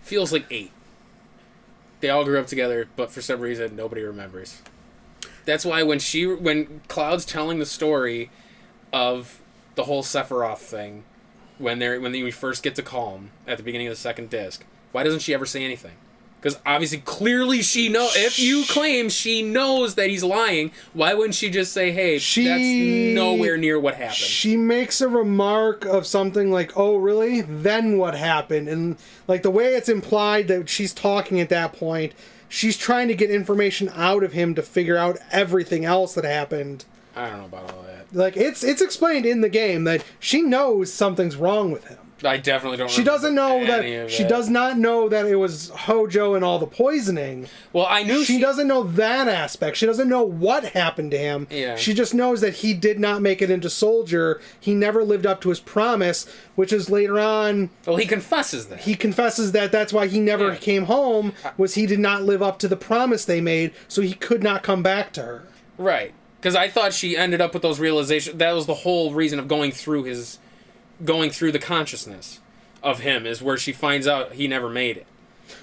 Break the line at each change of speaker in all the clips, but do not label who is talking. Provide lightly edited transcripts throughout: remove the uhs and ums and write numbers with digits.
feels like 8. They all grew up together, but for some reason, nobody remembers. That's why when Cloud's telling the story of the whole Sephiroth thing, when we first get to Calm at the beginning of the second disc, why doesn't she ever say anything? Because obviously, clearly she knows. If you claim she knows that he's lying, why wouldn't she just say, hey, that's nowhere near what happened?
She makes a remark of something like, oh, really? Then what happened? And like the way it's implied that she's talking at that point, she's trying to get information out of him to figure out everything else that happened.
I don't know about all that.
Like, it's explained in the game that she knows something's wrong with him.
I definitely don't.
She doesn't know that. She does not know that it was Hojo and all the poisoning.
Well, I knew
she doesn't know that aspect. She doesn't know what happened to him.
Yeah.
She just knows that he did not make it into soldier. He never lived up to his promise, which is later on.
Well, he confesses that.
He confesses that that's why he never came home. Was he did not live up to the promise they made, so he could not come back to her.
Right. Because I thought she ended up with those realizations. That was the whole reason of going through the consciousness of him, is where she finds out he never made it.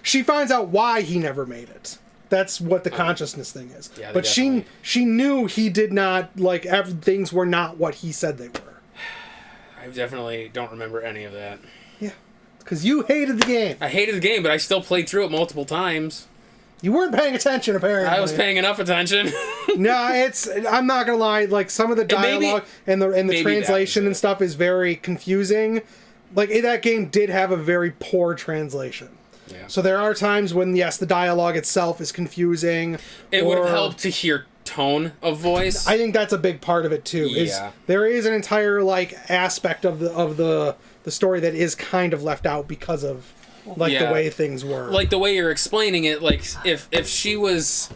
She finds out why he never made it. That's what the consciousness thing is.
Yeah,
but she knew he did not, like, things were not what he said they were.
I definitely don't remember any of that.
Yeah. Because you hated the game.
I hated the game, but I still played through it multiple times.
You weren't paying attention, apparently.
I was paying enough attention.
No, I'm not gonna lie. Like, some of the dialogue and the translation and stuff is very confusing. Like, that game did have a very poor translation.
Yeah.
So there are times when, yes, the dialogue itself is confusing.
It would have helped to hear tone of voice.
I think that's a big part of it too.
Yeah.
There is an entire aspect of the story that is kind of left out because of. The way things were.
Like, the way you're explaining it, like, if she was...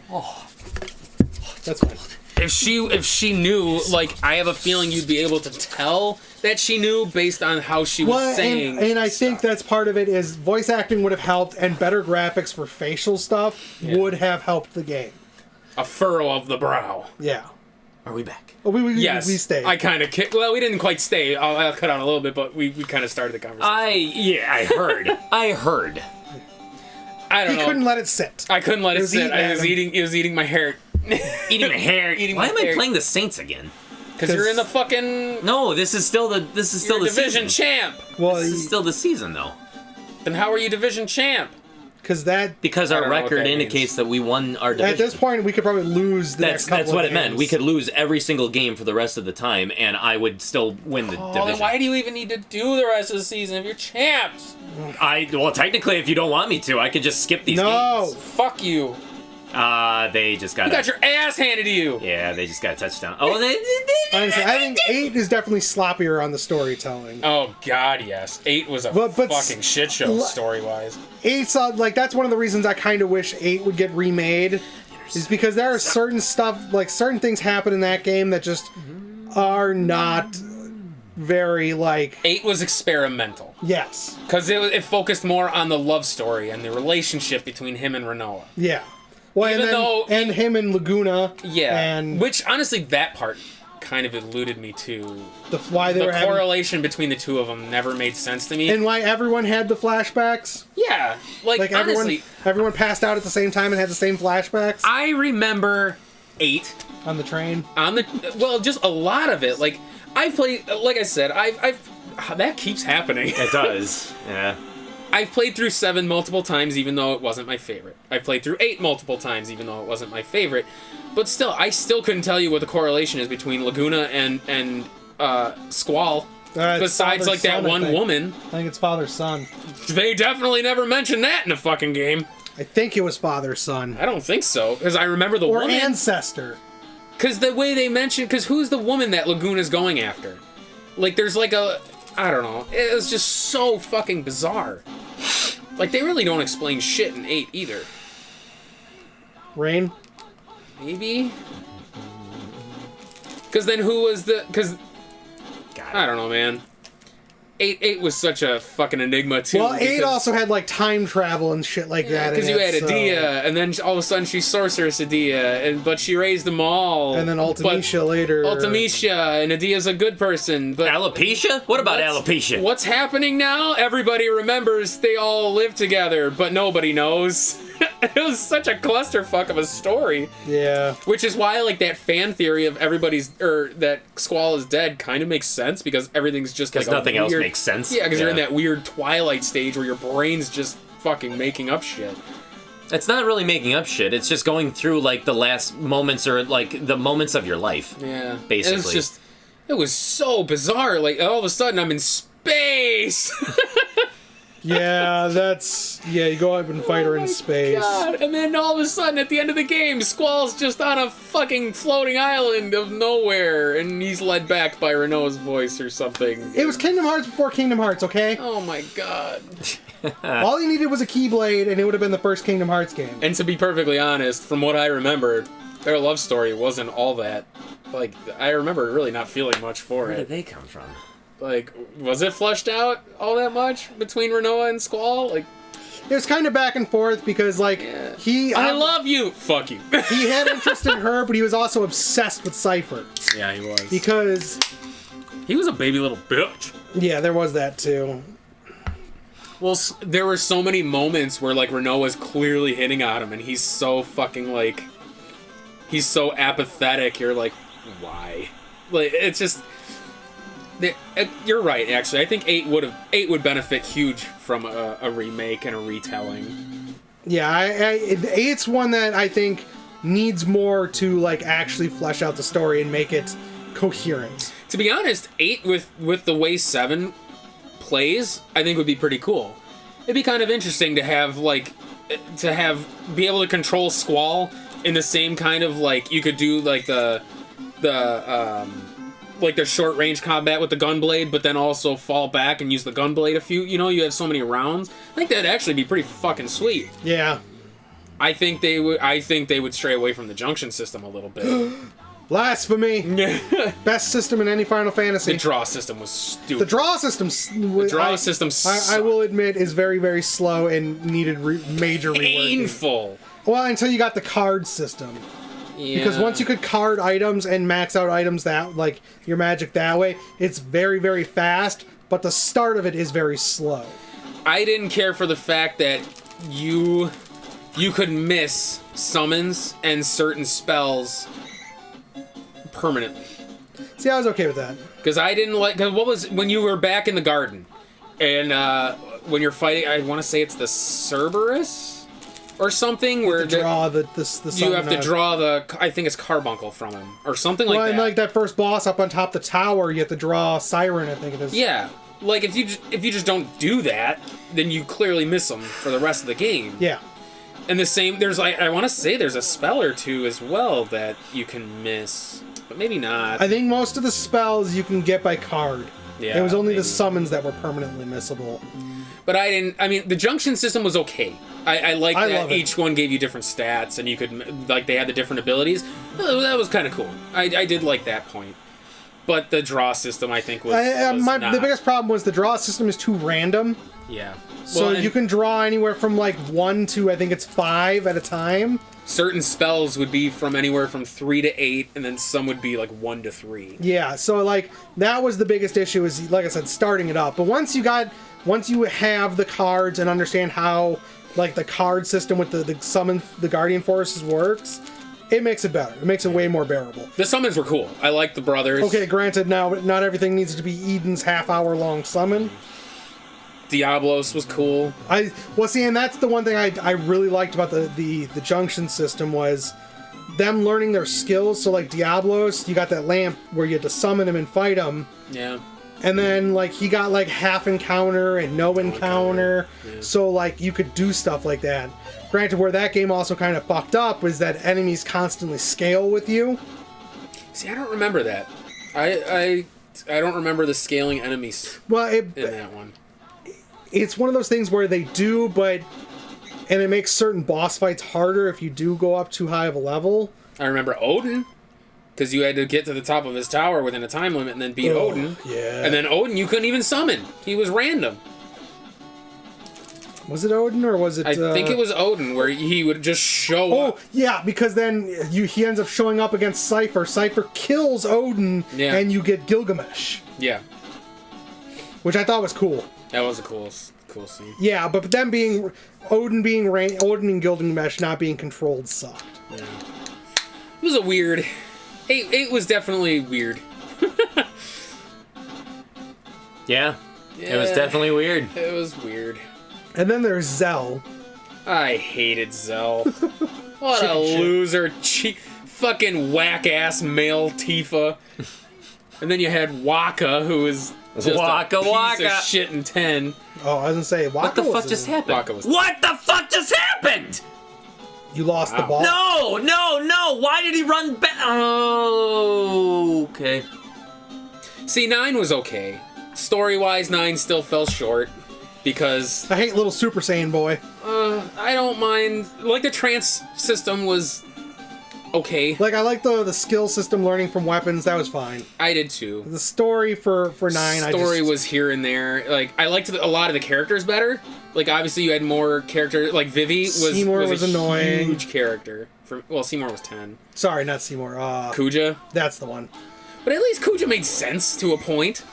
That's fine.
If she knew, like, I have a feeling you'd be able to tell that she knew based on how she was saying
and I think that's part of it is voice acting would have helped, and better graphics for facial stuff would have helped the game.
A furrow of the brow.
Yeah.
Are we back?
Oh, we
yes,
stayed.
I kind of well, we didn't quite stay. I'll cut out a little bit, but we kind of started the conversation.
I heard. I heard.
I don't know.
He couldn't let it sit.
I couldn't let it sit. It was eating my hair.
Eating my hair. Why am I playing the Saints again?
Because you're in the fucking...
No, this is still the
division
season.
champ.
Well,
this is still the season, though.
Then how are you division champ?
Because our record indicates that we won our division.
At this point, we could probably lose the next couple
That's what
of
it meant. We could lose every single game for the rest of the time, and I would still win the division.
Then why do you even need to do the rest of the season if you're champs?
Well, technically, if you don't want me to, I could just skip these games.
No!
Fuck you.
They just got...
You got your ass handed to you!
Yeah, they just got a touchdown. Oh,
I think 8 is definitely sloppier on the storytelling.
Oh, God, yes. 8 was a fucking shit show, story-wise. 8's,
that's one of the reasons I kind of wish 8 would get remade, is because there are certain certain things happen in that game that just are not very,
8 was experimental.
Yes.
Because it focused more on the love story and the relationship between him and Renoa.
Yeah. Well, and him and Laguna.
Yeah.
And
which, honestly, that part kind of eluded me, too.
The
correlation between the two of them never made sense to me.
And why everyone had the flashbacks?
Yeah. Honestly,
everyone passed out at the same time and had the same flashbacks?
I remember 8.
On the train?
Just a lot of it. I've played, like I said, that keeps happening.
It does. Yeah.
I've played through 7 multiple times, even though it wasn't my favorite. I've played through 8 multiple times, even though it wasn't my favorite. But still, I still couldn't tell you what the correlation is between Laguna and Squall. Besides, that one woman.
I think it's father-son.
They definitely never mentioned that in a fucking game.
I think it was father-son.
I don't think so, because I remember the woman.
Or ancestor.
Because the way they mentioned... Because who's the woman that Laguna's going after? There's I don't know. It was just so fucking bizarre. They really don't explain shit in 8 either.
Rain?
Maybe? Because then who was the... Because... I don't know, man. 8 was such a fucking enigma too.
Well, 8 also had like time travel and shit like that.
Because you had Adia, and then all of a sudden she's Sorceress Adia, but she raised them all.
And then Ultimecia later.
Ultimecia, and Adia's a good person. But
Alopecia? What about alopecia?
What's happening now? Everybody remembers they all live together, but nobody knows. It was such a clusterfuck of a story.
Yeah.
Which is why, like, that fan theory of that Squall is dead kind of makes sense, because everything's just like
nothing else makes sense.
Yeah, because you're in that weird Twilight stage where your brain's just fucking making up shit.
It's not really making up shit. It's just going through, like, the last moments or, like, the moments of your life.
Yeah.
Basically.
It was so bizarre. Like, all of a sudden I'm in space!
Yeah, you go up and fight her in space.
God. And then all of a sudden, at the end of the game, Squall's just on a fucking floating island of nowhere, and he's led back by Renault's voice or something.
It was Kingdom Hearts before Kingdom Hearts, okay?
Oh my god.
All you needed was a Keyblade, and it would have been the first Kingdom Hearts game.
And to be perfectly honest, from what I remember, their love story wasn't all that. Like, I remember really not feeling much for
Where
it.
did they come from?
Like, was it fleshed out all that much between Renoa and Squall? Like,
It was kind of back and forth because, like,
I love you! Fuck you.
he had interest in her, but he was also obsessed with Cypher.
Yeah, he was.
Because,
He was a baby little bitch.
yeah, there was that too.
Well, there were so many moments where, like, Renault was clearly hitting on him, and he's so fucking, like... He's so apathetic, you're like, why? Like, it's just... You're right, actually. I think 8 would benefit huge from a remake and a retelling.
Yeah, 8's one that I think needs more to, like, actually flesh out the story and make it coherent.
To be honest, 8 with the way 7 plays, I think would be pretty cool. It'd be kind of interesting to have, like, be able to control Squall in the same kind of, like, you could do, like, the short range combat with the gunblade, but then also fall back and use the gunblade you have so many rounds. I think that'd actually be pretty fucking sweet.
Yeah.
I think they would stray away from the junction system a little bit.
Blasphemy! Best system in any Final Fantasy.
The draw system was stupid.
The draw system
sucked.
I will admit, is very, very slow and needed major reworking.
Painful.
Well, until you got the card system.
Yeah.
Because once you could card items and max out items that, like, your magic that way, it's very, very fast, but the start of it is very slow.
I didn't care for the fact that you could miss summons and certain spells permanently.
See, I was okay with that.
Because I didn't like... Cause what was... When you were back in the garden, and when you're fighting... I want to say it's the Cerberus? Or something where
draw the
you have to draw the, I think it's Carbuncle from him or something like that.
And like that first boss up on top the tower, you have to draw Siren. I think it is.
Yeah, like if you just don't do that, then you clearly miss them for the rest of the game.
Yeah.
And the same, there's like I want to say there's a spell or two as well that you can miss, but maybe not.
I think most of the spells you can get by card.
Yeah.
It was only the summons that were permanently missable.
But I mean, the junction system was okay. I like that each one gave you different stats, and you could, like, they had the different abilities. That was kind of cool. I did like that point. But the draw system, I think, was not.
The biggest problem was the draw system is too random.
Yeah.
So you can draw anywhere from, like, 1 to, I think it's 5 at a time.
Certain spells would be from anywhere from 3 to 8, and then some would be, like, 1 to 3.
Yeah, so, like, that was the biggest issue, is, like I said, starting it up. But once you have the cards and understand how, like, the card system with the summon, the Guardian Forces works, it makes it better. It makes it way more bearable.
The summons were cool. I like the brothers.
Okay, granted, now not everything needs to be Eden's half-hour-long summon.
Diablos was cool.
And that's the one thing I really liked about the junction system was them learning their skills. So, like, Diablos, you got that lamp where you had to summon him and fight him.
Yeah.
And then, like, he got, like, half encounter and no encounter. Yeah. So, like, you could do stuff like that. Granted, where that game also kind of fucked up was that enemies constantly scale with you.
See, I don't remember that. I don't remember the scaling enemies in that one.
It's one of those things where they do, and it makes certain boss fights harder if you do go up too high of a level.
I remember Odin because you had to get to the top of his tower within a time limit and then beat Odin.
Yeah.
And then Odin, you couldn't even summon. He was random.
Was it Odin or was it?
I think it was Odin, where he would just show up.
Oh, yeah, because then he ends up showing up against Cypher. Cypher kills Odin, and you get Gilgamesh.
Yeah.
Which I thought was cool.
That was a cool scene.
Yeah, but them being Odin and Gilgamesh not being controlled sucked.
Yeah. It was a weird. It was definitely weird.
Yeah. It was definitely weird.
It was weird.
And then there's Zell.
I hated Zell. What a loser. Fucking whack-ass male Tifa. And then you had Waka, who was just a piece of shit in 10.
Oh, I was gonna say, Waka.
What the fuck just happened? What the fuck just happened?
You lost the ball.
No! Why did he run back? Oh, okay.
See, 9 was okay. Story-wise, 9 still fell short. Because
I hate little Super Saiyan boy.
I don't mind. Like, the trance system was okay.
Like, I like the skill system learning from weapons. That was fine.
I did too.
The story for 9,
story was here and there. Like, I liked a lot of the characters better. Like, obviously you had more characters. Like, Vivi
Seymour was
a
annoying.
Huge character. Well, Seymour was 10.
Sorry, not Seymour.
Kuja.
That's the one.
But at least Kuja made sense to a point.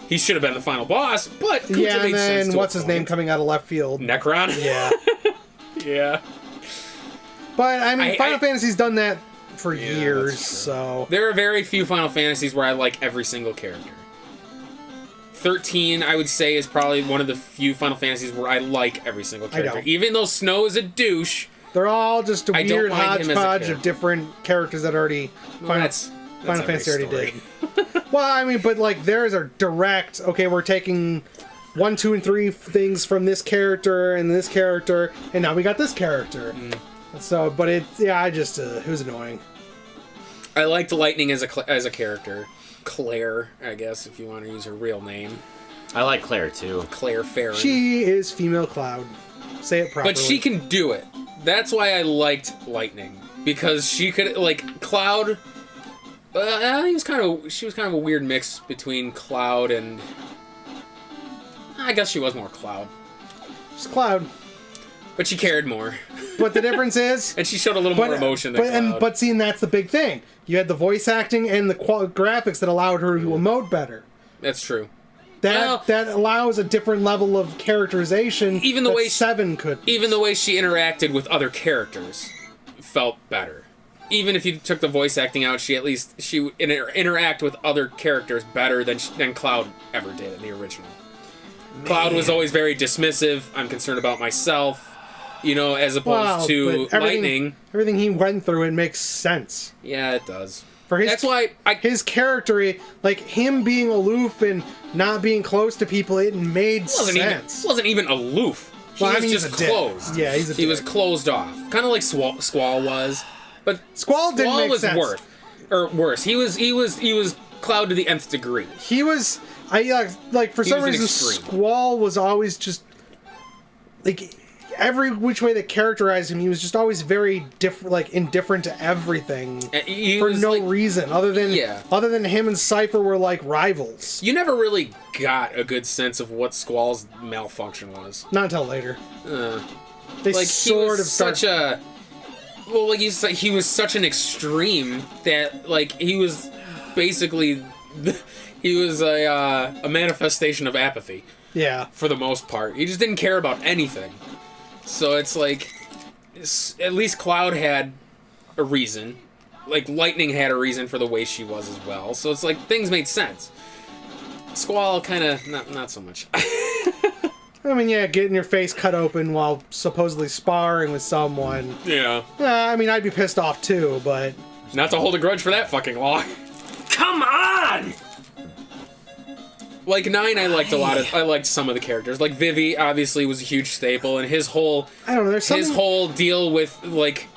He should have been the final boss, but Kuja
yeah,
made
and
sense
then
to
what's
a
his
point.
name coming out of left field?
Necron?
Yeah.
Yeah.
But, I mean, Final Fantasy's done that for years,
that's true.
so...
There are very few Final Fantasies where I like every single character. 13, I would say, is probably one of the few Final Fantasies where I like every single character. Even though Snow is a douche.
They're all just a weird
mind him as a
hodgepodge of different characters that already... Final Fantasy already did. Well, I mean, but, like, theirs are direct, okay, we're taking 1, 2, and 3 things from this character, and now we got this character. So, but it was annoying.
I liked Lightning as a character. Claire, I guess, if you want to use her real name.
I like Claire, too.
Claire Farron.
She is female Cloud. Say it properly.
But she can do it. That's why I liked Lightning. Because she could, like, Cloud... she was kind of a weird mix between Cloud and... I guess she was more Cloud.
She's Cloud.
But she cared more.
But the difference is...
and she showed a little more emotion than Cloud.
But see, and that's the big thing. You had the voice acting and the graphics that allowed her to emote better.
That's true.
That allows a different level of characterization
even the way
7 could.
Even the way she interacted with other characters felt better. Even if you took the voice acting out, she would interact with other characters better than Cloud ever did in the original. Man. Cloud was always very dismissive. I'm concerned about myself, as opposed to Lightning.
Everything he went through, it makes sense.
Yeah, it does.
That's why his character, like him being aloof and not being close to people, it made sense.
He wasn't even aloof. He was just closed.
Yeah, he
was closed off, kind of like Squall was. But
Squall didn't make sense.
Worse. He was Cloud to the nth degree.
He was. For some reason, Squall was always just like every which way that characterized him. He was just always very different, like indifferent to everything for no reason other than him and Cypher were like rivals.
You never really got a good sense of what Squall's malfunction was.
Not until later. They
like
sort of
such a. Well, like he was such an extreme that like he was basically he was a manifestation of apathy.
Yeah.
For the most part, he just didn't care about anything. So it's like, at least Cloud had a reason. Like Lightning had a reason for the way she was as well. So it's like things made sense. Squall kind of not so much.
I mean, yeah, getting your face cut open while supposedly sparring with someone.
Yeah.
I mean, I'd be pissed off too, but...
Not to hold a grudge for that fucking long.
Come on!
Like 9, I liked some of the characters. Like Vivi, obviously, was a huge staple, and his whole...
I don't know, there's something...
His whole deal with, like,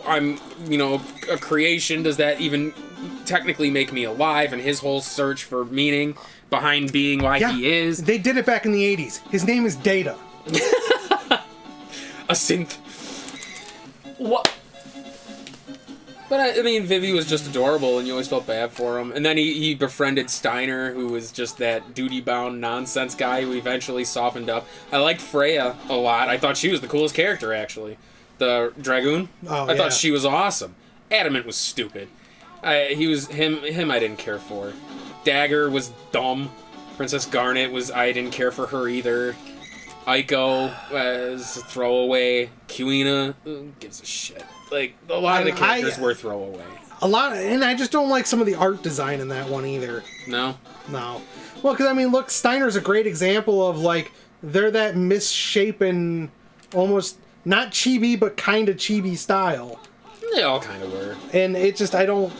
I'm, a creation, does that even technically make me alive? And his whole search for meaning behind being he is.
They did it back in the 80s. His name is Data.
A synth.
What?
But I mean, Vivi was just adorable, and you always felt bad for him. And then he befriended Steiner, who was just that duty-bound nonsense guy who eventually softened up. I liked Freya a lot. I thought she was the coolest character, actually. The Dragoon. I thought she was awesome. Adamant was stupid. I didn't care for. Dagger was dumb. Princess Garnet I didn't care for her either. Aiko was a throwaway. Kuina, who gives a shit. Like, a lot of the characters were throwaway.
And I just don't like some of the art design in that one either.
No?
No. Well, because, I mean, look, Steiner's a great example of, like, they're that misshapen, almost, not chibi, but kind of chibi style.
They all kind of were.
And it just, I don't...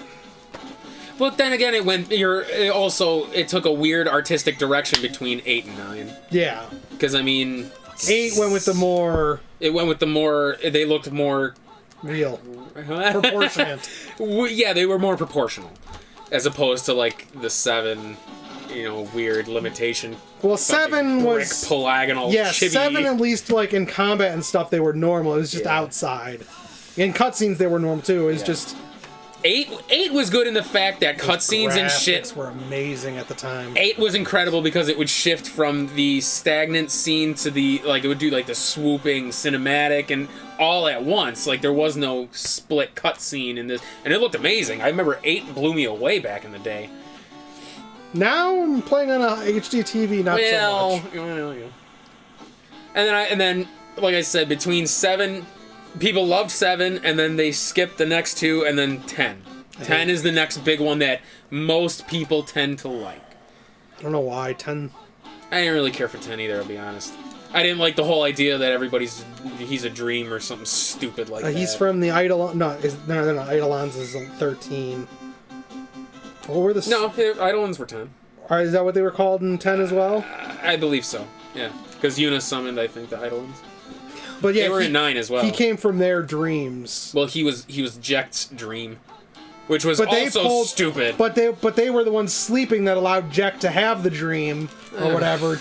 But then again, it took a weird artistic direction between 8 and 9.
Yeah.
Because, I mean...
8 went with the more...
They looked more...
real. Proportionate.
Yeah, they were more proportional. As opposed to, like, the 7, weird limitation.
Well, 7 was...
polygonal,
yeah,
chibi.
7 at least, like, in combat and stuff, they were normal. It was just outside. In cutscenes, they were normal, too. It was just...
8 was good in the fact that cutscenes and shit
were amazing at the time.
8 was incredible because it would shift from the stagnant scene to it would do like the swooping cinematic and all at once. Like there was no split cutscene in this, and it looked amazing. I remember 8 blew me away back in the day.
Now I'm playing on a HD TV, not so much.
Well, yeah. And then like I said, between 7. People loved 7, and then they skipped the next 2, and then 10. 10 is the next big one that most people tend to like.
I don't know why. 10...
I didn't really care for 10 either, I'll be honest. I didn't like the whole idea that he's a dream or something stupid like that.
He's from the Eidolon... No, they're not. Eidolons is 13. What were the...
No, Eidolons were 10.
Is that what they were called in 10 as well?
I believe so, yeah. Because Yuna summoned, I think, the Eidolons.
But yeah,
they were in 9 as well.
He came from their dreams.
Well, he was Jecht's dream, which was also stupid.
But they were the ones sleeping that allowed Jecht to have the dream or whatever.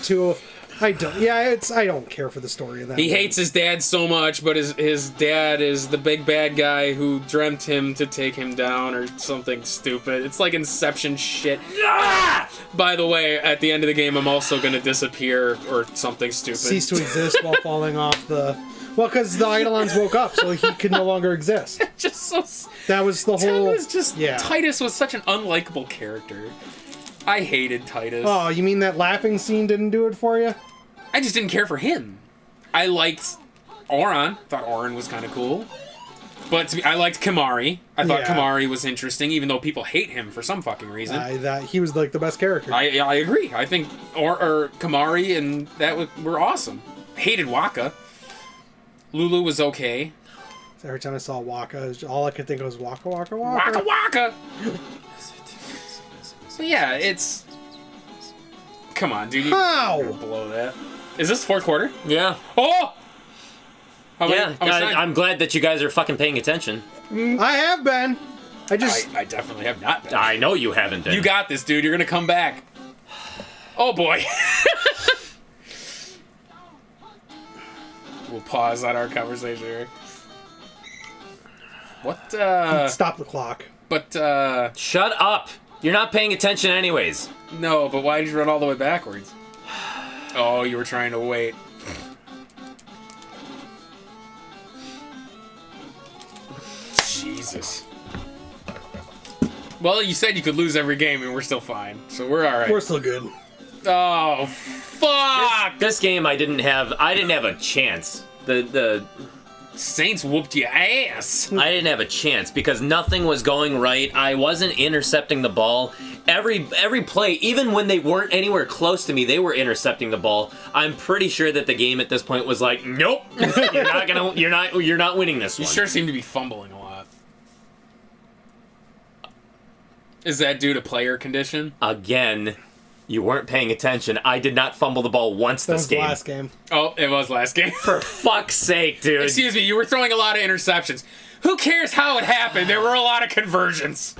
I don't care for the story of that.
He hates his dad so much, but his dad is the big bad guy who dreamt him to take him down or something stupid. It's like Inception shit. Ah! By the way, at the end of the game, I'm also going to disappear or something stupid.
Cease to exist while falling off the... Well, because the Eidolons woke up, so he could no longer exist.
Just so...
That was the whole...
Titus was such an unlikable character. I hated Titus.
Oh, you mean that laughing scene didn't do it for you?
I just didn't care for him. I liked Auron. Thought Auron was kind of cool. But I liked Kimahri. I thought Kimahri was interesting, even though people hate him for some fucking reason.
He was like the best character.
I agree. I think Kimahri and were awesome. Hated Waka. Lulu was okay.
Every time I saw Waka, all I could think of was Waka, Waka,
Waka.
Waka,
Waka! So yeah, it's... Come on, dude.
How?
You're below that. Is this fourth quarter?
Yeah.
Oh!
I'm glad that you guys are fucking paying attention.
I have been.
I definitely have not been.
I know you haven't been.
You got this, dude. You're gonna come back. Oh boy. We'll pause on our conversation here. What,
Stop the clock.
But,
Shut up! You're not paying attention anyways.
No, but why did you run all the way backwards? Oh, you were trying to wait. Jesus. Well, you said you could lose every game and we're still fine, so we're alright.
We're still good.
Oh, fuck!
This game I didn't have a chance. The
Saints whooped your ass.
I didn't have a chance because nothing was going right. I wasn't intercepting the ball. Every play, even when they weren't anywhere close to me, they were intercepting the ball. I'm pretty sure that the game at this point was like, nope, you're not winning this one.
You sure seem to be fumbling a lot. Is that due to player condition?
Again, you weren't paying attention. I did not fumble the ball once this game.
Last game.
Oh, it was last game.
For fuck's sake, dude.
Excuse me, you were throwing a lot of interceptions. Who cares how it happened? There were a lot of conversions.